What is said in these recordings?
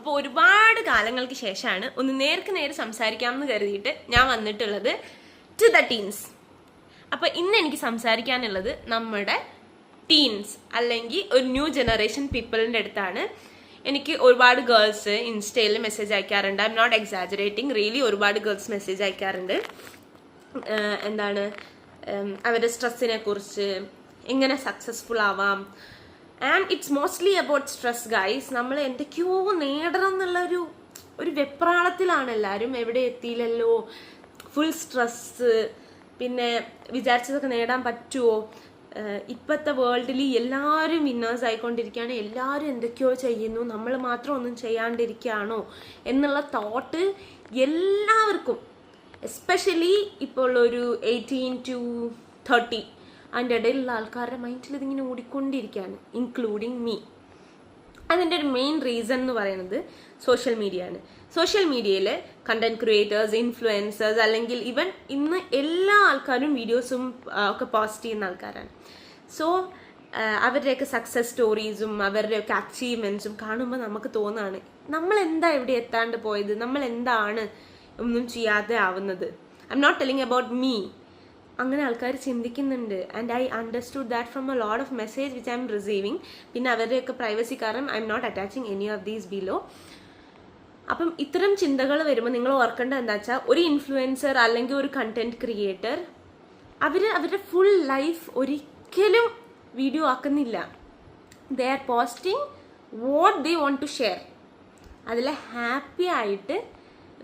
അപ്പോൾ ഒരുപാട് കാലങ്ങൾക്ക് ശേഷമാണ് ഒന്ന് നേർക്ക് നേരെ സംസാരിക്കാമെന്ന് കരുതിയിട്ട് ഞാൻ വന്നിട്ടുള്ളത് ടു ദ ടീൻസ്. അപ്പോൾ ഇന്ന് എനിക്ക് സംസാരിക്കാനുള്ളത് നമ്മുടെ ടീൻസ് അല്ലെങ്കിൽ ഒരു ന്യൂ ജനറേഷൻ പീപ്പിളിൻ്റെ അടുത്താണ്. എനിക്ക് ഒരുപാട് ഗേൾസ് ഇൻസ്റ്റയിൽ മെസ്സേജ് അയക്കാറുണ്ട്. I M not exaggerating, really ഒരുപാട് ഗേൾസ് മെസ്സേജ് അയക്കാറുണ്ട്. അവരുടെ സ്ട്രെസ്സിനെ കുറിച്ച്, എങ്ങനെ സക്സസ്ഫുൾ ആവാം. And it's mostly about stress guys. നമ്മൾ എന്തൊക്കെയോ നേടണം എന്നുള്ള ഒരു വെപ്രാളത്തിലാണ് എല്ലാവരും. എവിടെ എത്തിയില്ലല്ലോ, ഫുൾ സ്ട്രെസ്, പിന്നെ വിചാരിച്ചതൊക്കെ നേടാൻ പറ്റുമോ. ഇപ്പോഴത്തെ വേൾഡിൽ എല്ലാവരും വിന്നേഴ്സ് ആയിക്കൊണ്ടിരിക്കുകയാണ്, എല്ലാവരും എന്തൊക്കെയോ ചെയ്യുന്നു, നമ്മൾ മാത്രം ഒന്നും ചെയ്യാണ്ടിരിക്കുകയാണോ എന്നുള്ള തോട്ട് എല്ലാവർക്കും, എസ്പെഷ്യലി ഇപ്പോൾ ഒരു 18 to 30 അതിൻ്റെ ഇടയിലുള്ള ആൾക്കാരുടെ മൈൻഡിൽ ഇതിങ്ങനെ ഓടിക്കൊണ്ടിരിക്കുകയാണ്, ഇൻക്ലൂഡിങ് മീ. അതിൻ്റെ ഒരു മെയിൻ റീസൺ എന്ന് പറയുന്നത് സോഷ്യൽ മീഡിയ ആണ്. സോഷ്യൽ മീഡിയയിൽ കണ്ടന്റ് ക്രിയേറ്റേഴ്സ്, ഇൻഫ്ലുവൻസേഴ്സ്, അല്ലെങ്കിൽ ഇവൻ ഇന്ന് എല്ലാ ആൾക്കാരും വീഡിയോസും ഒക്കെ പോസ്റ്റ് ചെയ്യുന്ന ആൾക്കാരാണ്. സോ അവരുടെയൊക്കെ സക്സസ് സ്റ്റോറീസും അവരുടെയൊക്കെ അച്ചീവ്മെൻറ്റ്സും കാണുമ്പോൾ നമുക്ക് തോന്നുകയാണ് നമ്മൾ എന്താ ഇവിടെ എത്താണ്ട് പോയത്, നമ്മൾ എന്താണ് ഒന്നും ചെയ്യാതെ ആവുന്നത്. I M not telling about me. അങ്ങനെ ആൾക്കാർ ചിന്തിക്കുന്നുണ്ട്. And I understood that from a lot of message which I'm receiving. പിന്നെ അവരുടെയൊക്കെ പ്രൈവസി കാരണം I M not attaching any of these below. അപ്പം ഇത്തരം ചിന്തകൾ വരുമ്പോൾ നിങ്ങൾ ഓർക്കേണ്ടത് എന്താ വെച്ചാൽ, ഒരു ഇൻഫ്ലുവൻസർ അല്ലെങ്കിൽ ഒരു കണ്ടന്റ് ക്രിയേറ്റർ അവരുടെ ഫുൾ ലൈഫ് ഒരിക്കലും വീഡിയോ ആക്കുന്നില്ല. They are posting what they want to share. അതിൽ ഹാപ്പി ആയിട്ട്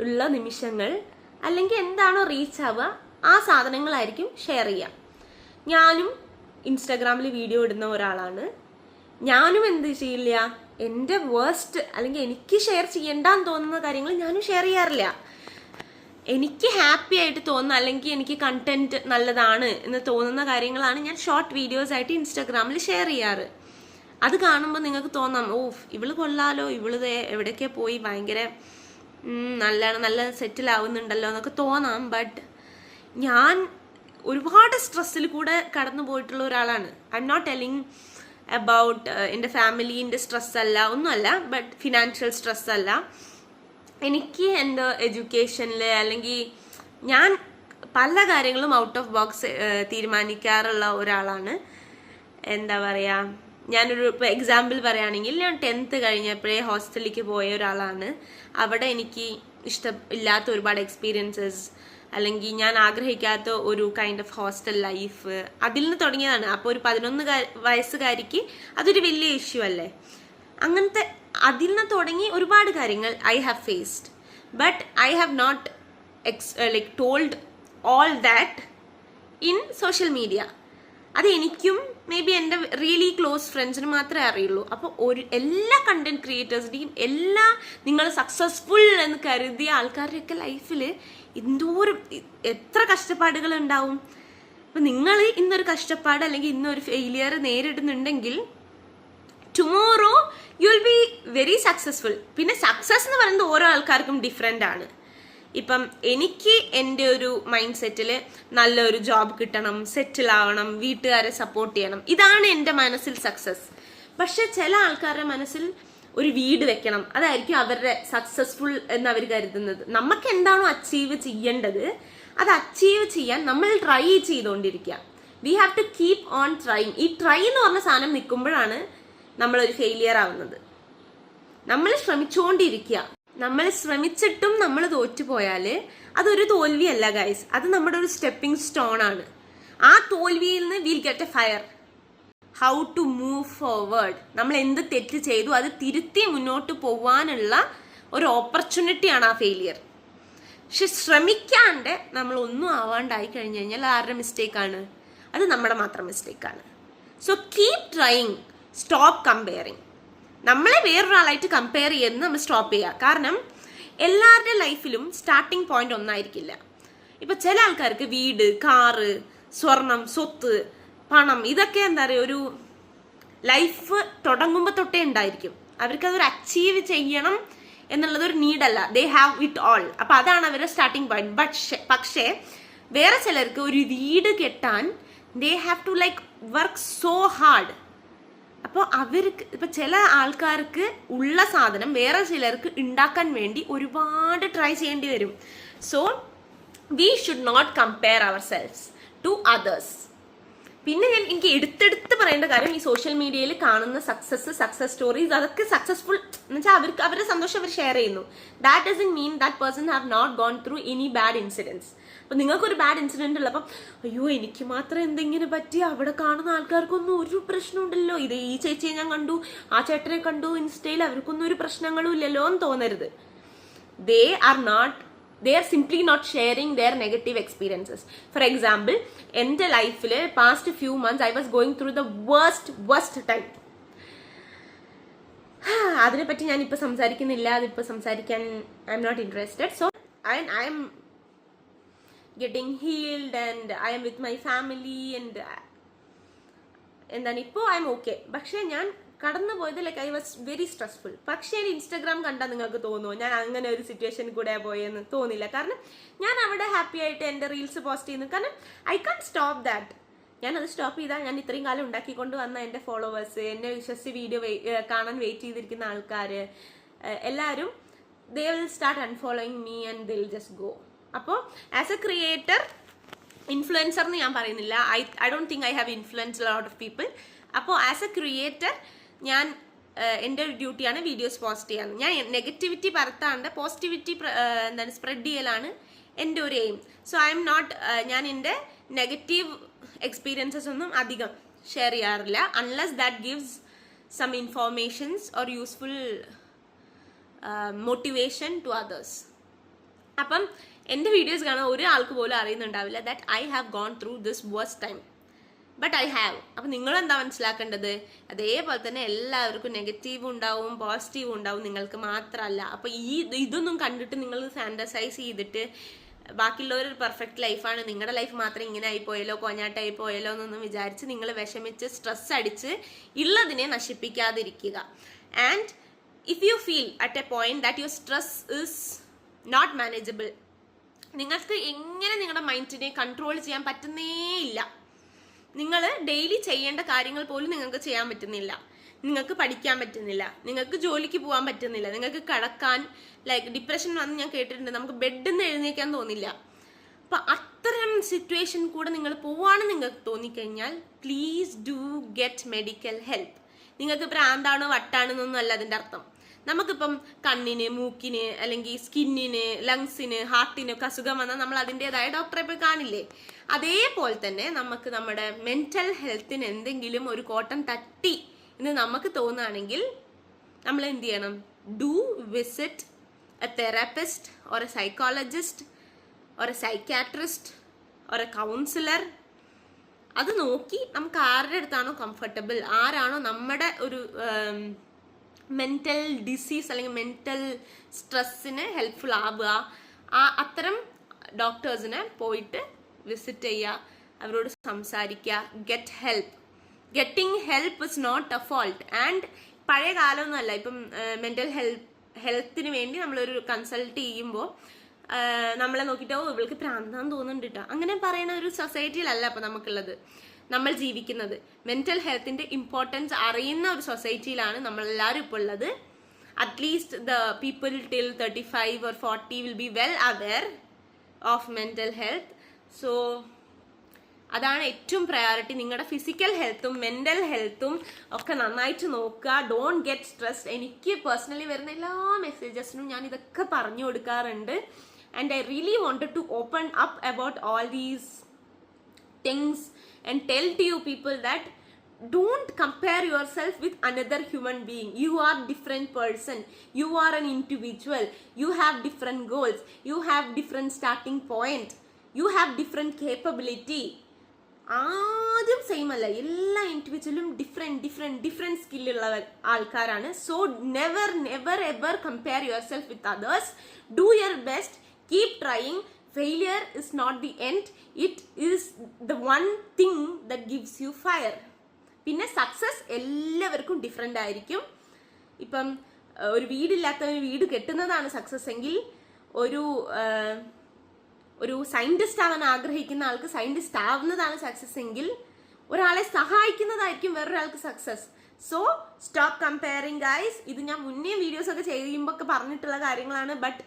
ഉള്ള നിമിഷങ്ങൾ അല്ലെങ്കിൽ എന്താണോ റീച്ച് ആവുക ആ സാധനങ്ങളായിരിക്കും ഷെയർ ചെയ്യുക. ഞാനും ഇൻസ്റ്റാഗ്രാമിൽ വീഡിയോ ഇടുന്ന ഒരാളാണ്. ഞാനും എന്ത് ചെയ്യില്ല, എൻ്റെ വേർസ്റ്റ് അല്ലെങ്കിൽ എനിക്ക് ഷെയർ ചെയ്യണ്ടെന്ന് തോന്നുന്ന കാര്യങ്ങൾ ഞാനും ഷെയർ ചെയ്യാറില്ല. എനിക്ക് ഹാപ്പി ആയിട്ട് തോന്നുന്ന അല്ലെങ്കിൽ എനിക്ക് കണ്ടന്റ് നല്ലതാണ് എന്ന് തോന്നുന്ന കാര്യങ്ങളാണ് ഞാൻ ഷോർട്ട് വീഡിയോസ് ആയിട്ട് ഇൻസ്റ്റാഗ്രാമിൽ ഷെയർ ചെയ്യാറ്. അത് കാണുമ്പോൾ നിങ്ങൾക്ക് തോന്നാം, ഓ ഇവള് കൊള്ളാലോ, ഇവള് എവിടെയൊക്കെ പോയി ഭയങ്കര നല്ല സെറ്റിൽ ആവുന്നുണ്ടല്ലോ എന്നൊക്കെ തോന്നാം. ബട്ട് ഞാൻ ഒരുപാട് സ്ട്രെസ്സിൽ കൂടെ കടന്നു പോയിട്ടുള്ള ഒരാളാണ്. I M not telling about എൻ്റെ ഫാമിലീൻ്റെ സ്ട്രെസ് അല്ല, ഒന്നുമല്ല, ബട്ട് ഫിനാൻഷ്യൽ സ്ട്രെസ് അല്ല. എനിക്ക് എൻ്റെ എഡ്യൂക്കേഷനിൽ അല്ലെങ്കിൽ ഞാൻ പല കാര്യങ്ങളും ഔട്ട് ഓഫ് ബോക്സ് തീരുമാനിക്കാറുള്ള ഒരാളാണ്. എന്താ പറയുക, ഞാനൊരു ഇപ്പോൾ എക്സാമ്പിൾ പറയുകയാണെങ്കിൽ, ഞാൻ 10th കഴിഞ്ഞപ്പോഴേ ഹോസ്റ്റലിലേക്ക് പോയ ഒരാളാണ്. അവിടെ എനിക്ക് ഇഷ്ടമില്ലാത്ത ഒരുപാട് എക്സ്പീരിയൻസസ് അല്ലെങ്കിൽ ഞാൻ ആഗ്രഹിക്കാത്ത ഒരു കൈൻഡ് ഓഫ് ഹോസ്റ്റൽ ലൈഫ് അതിൽ നിന്ന് തുടങ്ങിയതാണ്. അപ്പോൾ ഒരു 11 വയസ്സുകാരിക്ക് അതൊരു വലിയ ഇഷ്യൂ അല്ലേ. അങ്ങനത്തെ അതിൽ നിന്ന് തുടങ്ങി ഒരുപാട് കാര്യങ്ങൾ I have faced. But I have not told all that in social media. അത് എനിക്കും മേ ബി എൻ്റെ റിയലി ക്ലോസ് ഫ്രണ്ട്സിന് മാത്രമേ അറിയുള്ളൂ. അപ്പോൾ എല്ലാ കണ്ടന്റ് ക്രിയേറ്റേഴ്സിൻ്റെയും എല്ലാ നിങ്ങൾ സക്സസ്ഫുൾ എന്ന് കരുതിയ ആൾക്കാരുടെയൊക്കെ ലൈഫിൽ എത്ര കഷ്ടപ്പാടുകൾ ഉണ്ടാവും. അപ്പം നിങ്ങൾ ഇന്നൊരു കഷ്ടപ്പാട് അല്ലെങ്കിൽ ഇന്നൊരു ഫെയിലിയർ നേരിടുന്നുണ്ടെങ്കിൽ tomorrow you will be very successful. പിന്നെ സക്സസ് എന്ന് പറയുന്നത് ഓരോ ആൾക്കാർക്കും ഡിഫറെൻ്റ് ആണ്. ഇപ്പം എനിക്ക് എൻ്റെ ഒരു മൈൻഡ് സെറ്റിൽ നല്ലൊരു ജോബ് കിട്ടണം, സെറ്റിൽ ആവണം, വീട്ടുകാരെ സപ്പോർട്ട് ചെയ്യണം, ഇതാണ് എൻ്റെ മനസ്സിൽ സക്സസ്. പക്ഷെ ചില ആൾക്കാരുടെ മനസ്സിൽ ഒരു വീട് വെക്കണം, അതായിരിക്കും അവരുടെ സക്സസ്ഫുൾ എന്ന് അവർ കരുതുന്നത്. നമുക്ക് എന്താണോ അച്ചീവ് ചെയ്യേണ്ടത് അത് അച്ചീവ് ചെയ്യാൻ നമ്മൾ ട്രൈ ചെയ്തുകൊണ്ടിരിക്കുക. We have to keep on trying. ഈ ട്രൈ എന്ന് പറഞ്ഞ സാധനം നിൽക്കുമ്പോഴാണ് നമ്മളൊരു ഫെയിലിയർ ആവുന്നത്. നമ്മൾ ശ്രമിച്ചുകൊണ്ടിരിക്കുക. നമ്മൾ ശ്രമിച്ചിട്ടും നമ്മൾ തോറ്റുപോയാൽ അതൊരു തോൽവിയല്ല ഗൈസ്, അത് നമ്മുടെ ഒരു സ്റ്റെപ്പിംഗ് സ്റ്റോൺ ആണ്. ആ തോൽവിയിൽ നിന്ന് will get a fire. How to move forward. നമ്മൾ എന്ത് തെറ്റ് ചെയ്തു അത് തിരുത്തി മുന്നോട്ട് പോകാനുള്ള ഒരു ഓപ്പർച്യൂണിറ്റിയാണ് ആ ഫെയിലിയർ. പക്ഷെ ശ്രമിക്കാണ്ട് നമ്മൾ ഒന്നും ആവാണ്ടായി കഴിഞ്ഞു കഴിഞ്ഞാൽ ആരുടെ മിസ്റ്റേക്കാണ്? അത് നമ്മുടെ മാത്രം മിസ്റ്റേക്കാണ്. So keep trying, stop comparing. നമ്മളെ വേറൊരാളായിട്ട് കമ്പയർ ചെയ്യുന്നത് നമ്മൾ സ്റ്റോപ്പ് ചെയ്യുക. കാരണം എല്ലാവരുടെ ലൈഫിലും സ്റ്റാർട്ടിങ് പോയിന്റ് ഒന്നായിരിക്കില്ല. ഇപ്പം ചില ആൾക്കാർക്ക് വീട്, കാറ്, സ്വർണം, സ്വത്ത്, പണം, ഇതൊക്കെ എന്താ പറയുക, ഒരു ലൈഫ് തുടങ്ങുമ്പോൾ തൊട്ടേ ഉണ്ടായിരിക്കും. അവർക്കതൊരു അച്ചീവ് ചെയ്യണം എന്നുള്ളത് ഒരു നീഡല്ല. They have it all. അപ്പം അതാണ് അവരുടെ സ്റ്റാർട്ടിങ് പോയിന്റ്. പക്ഷേ വേറെ ചിലർക്ക് ഒരു വീട് കെട്ടാൻ they have to work so hard. അപ്പോൾ അവർക്ക് ഇപ്പം ചില ആൾക്കാർക്ക് ഉള്ള സാധനം വേറെ ചിലർക്ക് ഉണ്ടാക്കാൻ വേണ്ടി ഒരുപാട് ട്രൈ ചെയ്യേണ്ടി വരും. So we should not compare ourselves to others. പിന്നെ എനിക്ക് എടുത്തെടുത്ത് പറയേണ്ട കാര്യം, ഈ സോഷ്യൽ മീഡിയയിൽ കാണുന്ന സക്സസ് സ്റ്റോറീസ് അതൊക്കെ സക്സസ്ഫുൾ എന്ന് വെച്ചാൽ അവരുടെ സന്തോഷം അവർ ഷെയർ ചെയ്യുന്നു. That doesn't mean that person have not gone through any bad incidents. അപ്പം നിങ്ങൾക്കൊരു ബാഡ് ഇൻസിഡന്റ് ഉള്ളപ്പം അയ്യോ എനിക്ക് മാത്രം എന്തെങ്കിലും പറ്റി, അവിടെ കാണുന്ന ആൾക്കാർക്കൊന്നും ഒരു പ്രശ്നമുണ്ടല്ലോ, ഇത് ഈ ചേച്ചിയെ ഞാൻ കണ്ടു, ആ ചേട്ടനെ കണ്ടു ഇൻസ്റ്റയിൽ, അവർക്കൊന്നും ഒരു പ്രശ്നങ്ങളും ഇല്ലല്ലോ എന്ന് തോന്നരുത്. they are simply not sharing their negative experiences. For example, in the life past few months I was going through the worst time. അതിനെ പറ്റി ഞാൻ ഇപ്പൊ സംസാരിക്കുന്നില്ല, അതിപ്പോ സംസാരിക്കാൻ I M not interested. So I am getting healed and I am with my family and എന്താണ് ഇപ്പോൾ I M okay. പക്ഷെ ഞാൻ കടന്നു പോയത് like I was very stressful. പക്ഷേ ഇൻസ്റ്റാഗ്രാം കണ്ടാൽ നിങ്ങൾക്ക് തോന്നുമോ ഞാൻ അങ്ങനെ ഒരു സിറ്റുവേഷൻ കൂടെ പോയെന്ന്? തോന്നില്ല. കാരണം ഞാൻ അവിടെ ഹാപ്പി ആയിട്ട് എൻ്റെ റീൽസ് പോസ്റ്റ് ചെയ്യുന്നു. കാരണം ഐ കാൻ സ്റ്റോപ്പ് ദാറ്റ്. ഞാനത് സ്റ്റോപ്പ് ചെയ്താൽ ഞാൻ ഇത്രയും കാലം ഉണ്ടാക്കിക്കൊണ്ട് വന്ന എൻ്റെ ഫോളോവേഴ്സ്, എന്നെ വിശ്വസിച്ച് വീഡിയോ കാണാൻ വെയിറ്റ് ചെയ്തിരിക്കുന്ന ആൾക്കാർ എല്ലാവരും they will start unfollowing me and they'll just go. അപ്പോൾ ആസ് എ ക്രിയേറ്റർ, ഇൻഫ്ലുവൻസർ എന്ന് ഞാൻ പറയുന്നില്ല, I don't think I have influence lot of people. അപ്പോൾ ആസ് എ ക്രിയേറ്റർ ഞാൻ എൻ്റെ ഒരു ഡ്യൂട്ടിയാണ് വീഡിയോസ് പോസ്റ്റ് ചെയ്യാന്ന്. ഞാൻ നെഗറ്റിവിറ്റി പരത്താണ്ട് പോസിറ്റിവിറ്റി സ്പ്രെഡ് ചെയ്യലാണ് എൻ്റെ ഒരു aim. So I M not, ഞാൻ എൻ്റെ നെഗറ്റീവ് എക്സ്പീരിയൻസസ് ഒന്നും അധികം ഷെയർ ചെയ്യാറില്ല unless that gives some informations or useful motivation to others. അപ്പം എൻ്റെ വീഡിയോസ് കാണാൻ ഒരാൾക്ക് പോലും അറിയുന്നുണ്ടാവില്ല that I have gone through this worst time, but I have. അപ്പം നിങ്ങളെന്താ മനസ്സിലാക്കേണ്ടത്? അതേപോലെ തന്നെ എല്ലാവർക്കും നെഗറ്റീവ് ഉണ്ടാവും പോസിറ്റീവ് ഉണ്ടാവും, നിങ്ങൾക്ക് മാത്രമല്ല. അപ്പോൾ ഇതൊന്നും കണ്ടിട്ട് നിങ്ങൾ ഫാൻറ്റസൈസ് ചെയ്തിട്ട് ബാക്കിയുള്ളവർ പെർഫെക്റ്റ് ലൈഫാണ്, നിങ്ങളുടെ ലൈഫ് മാത്രം ഇങ്ങനെ ആയിപ്പോയല്ലോ, കോഞ്ഞാട്ടായി പോയല്ലോ എന്നൊന്നും വിചാരിച്ച് നിങ്ങൾ വിഷമിച്ച് സ്ട്രെസ് അടിച്ച് ഉള്ളതിനെ നശിപ്പിക്കാതിരിക്കുക. And if you feel at a point that your stress is not manageable, നിങ്ങൾക്ക് എങ്ങനെ നിങ്ങളുടെ മൈൻഡിനെ കൺട്രോൾ ചെയ്യാൻ പറ്റുന്നേ ഇല്ല, നിങ്ങൾ ഡെയിലി ചെയ്യേണ്ട കാര്യങ്ങൾ പോലും നിങ്ങൾക്ക് ചെയ്യാൻ പറ്റുന്നില്ല, നിങ്ങൾക്ക് പഠിക്കാൻ പറ്റുന്നില്ല, നിങ്ങൾക്ക് ജോലിക്ക് പോകാൻ പറ്റുന്നില്ല, നിങ്ങൾക്ക് കിടക്കാൻ ലൈക്ക് ഡിപ്രഷൻ വന്ന് ഞാൻ കേട്ടിട്ടുണ്ട്, നമുക്ക് ബെഡിൽ നിന്ന് എഴുന്നേക്കാൻ തോന്നില്ല. അപ്പം അത്തരം സിറ്റുവേഷൻ കൂടെ നിങ്ങൾ പോവാണെന്ന് നിങ്ങൾക്ക് തോന്നിക്കഴിഞ്ഞാൽ please do get medical help. നിങ്ങൾക്ക് ഭ്രാന്താണോ വട്ടാണെന്നൊന്നും അല്ല അതിൻ്റെ അർത്ഥം. നമുക്കിപ്പം കണ്ണിന്, മൂക്കിന്, അല്ലെങ്കിൽ സ്കിന്നിന്, ലങ്സിന്, ഹാർട്ടിനൊക്കെ അസുഖം വന്നാൽ നമ്മൾ അതിൻ്റെതായ ഡോക്ടറെ പോയി കാണില്ലേ? അതേപോലെ തന്നെ നമുക്ക് നമ്മുടെ മെൻ്റൽ ഹെൽത്തിന് എന്തെങ്കിലും ഒരു കോട്ടം തട്ടി എന്ന് നമുക്ക് തോന്നുകയാണെങ്കിൽ നമ്മൾ എന്ത് ചെയ്യണം? Do visit a therapist or a psychologist or a psychiatrist or a counsellor. അത് നോക്കി നമുക്ക് ആരുടെ അടുത്താണോ കംഫർട്ടബിൾ, ആരാണോ നമ്മുടെ ഒരു മെൻ്റൽ ഡിസീസ് അല്ലെങ്കിൽ മെൻ്റൽ സ്ട്രെസ്സിന് ഹെൽപ്ഫുൾ ആവുക, അത്തരം ഡോക്ടേഴ്സിനെ പോയിട്ട് വിസിറ്റ് ചെയ്യുക, അവരോട് സംസാരിക്കുക, get help. Getting help is not a fault. And പഴയ കാലമൊന്നുമല്ല, ഇപ്പം മെൻ്റൽ ഹെൽത്തിന് വേണ്ടി നമ്മളൊരു കൺസൾട്ട് ചെയ്യുമ്പോൾ നമ്മളെ നോക്കിയിട്ട് ഇവൾക്ക് പ്രാന്താന്ന് തോന്നുന്നുണ്ട് കേട്ടോ അങ്ങനെ പറയുന്ന ഒരു സൊസൈറ്റിയിലല്ല അപ്പം നമുക്കുള്ളത്, നമ്മൾ ജീവിക്കുന്നത്. മെൻ്റൽ ഹെൽത്തിൻ്റെ ഇമ്പോർട്ടൻസ് അറിയുന്ന ഒരു സൊസൈറ്റിയിലാണ് നമ്മളെല്ലാവരും ഇപ്പോൾ ഉള്ളത്. At least the people till 35 or 40 will be well aware of mental health. So അതാണ് ഏറ്റവും പ്രയോറിറ്റി. നിങ്ങളുടെ ഫിസിക്കൽ ഹെൽത്തും മെൻ്റൽ ഹെൽത്തും ഒക്കെ നന്നായിട്ട് നോക്കുക. Don't get stressed. എനിക്ക് പേഴ്സണലി വരുന്ന എല്ലാ മെസ്സേജസിനും ഞാൻ ഇതൊക്കെ പറഞ്ഞു കൊടുക്കാറുണ്ട്. And I really wanted to open up about all these things and tell to you people that don't compare yourself with another human being. You are different person, you are an individual, you have different goals, you have different starting point, you have different capability. ആദ്യം same അല്ല, എല്ലാ ഇൻഡിവിജ്വലും different സ്കില്ലുള്ള ആൾക്കാരാണ്. So never ever compare your self with others. Do your best, keep trying. Failure is not the end, it is the one thing that gives you fire. പിന്നെ success എല്ലാവർക്കും different ആയിരിക്കും. ഇപ്പം ഒരു വീടില്ലാത്തവർ വീട് കെട്ടുന്നതാണ് success എങ്കിൽ, ഒരു scientist ആവാൻ ആഗ്രഹിക്കുന്ന ആൾക്ക് സയൻറ്റിസ്റ്റ് ആവുന്നതാണ് സക്സസ് എങ്കിൽ, ഒരാളെ സഹായിക്കുന്നതായിരിക്കും വേറൊരാൾക്ക് success. So stop comparing guys. ഇത് ഞാൻ മുന്നേ വീഡിയോസ് ഒക്കെ ചെയ്യുമ്പോൾ ഒക്കെ പറഞ്ഞിട്ടുള്ള കാര്യങ്ങളാണ്. But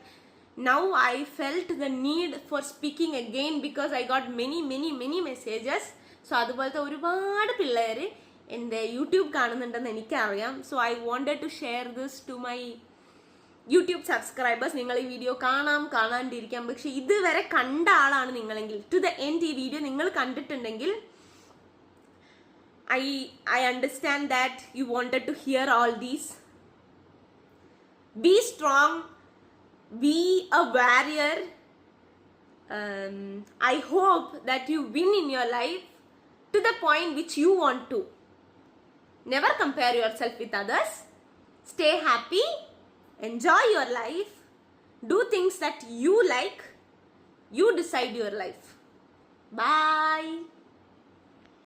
now I felt the need for speaking again because I got many messages. So അതുപോലത്തെ ഒരുപാട് പിള്ളേർ എൻ്റെ യൂട്യൂബ് കാണുന്നുണ്ടെന്ന് എനിക്കറിയാം. So I wanted to share this to my YouTube subscribers. നിങ്ങൾ ഈ വീഡിയോ കാണാണ്ടിരിക്കാം, പക്ഷെ ഇതുവരെ കണ്ട ആളാണ് നിങ്ങളെങ്കിൽ, ടു ദ എൻഡ് ഈ വീഡിയോ നിങ്ങൾ കണ്ടിട്ടുണ്ടെങ്കിൽ I understand that you wanted to hear all these. Be strong, be a warrior. I hope that you win in your life to the point which you want to. Never compare yourself with others. Stay happy, enjoy your life, do things that you like, you decide your life. Bye.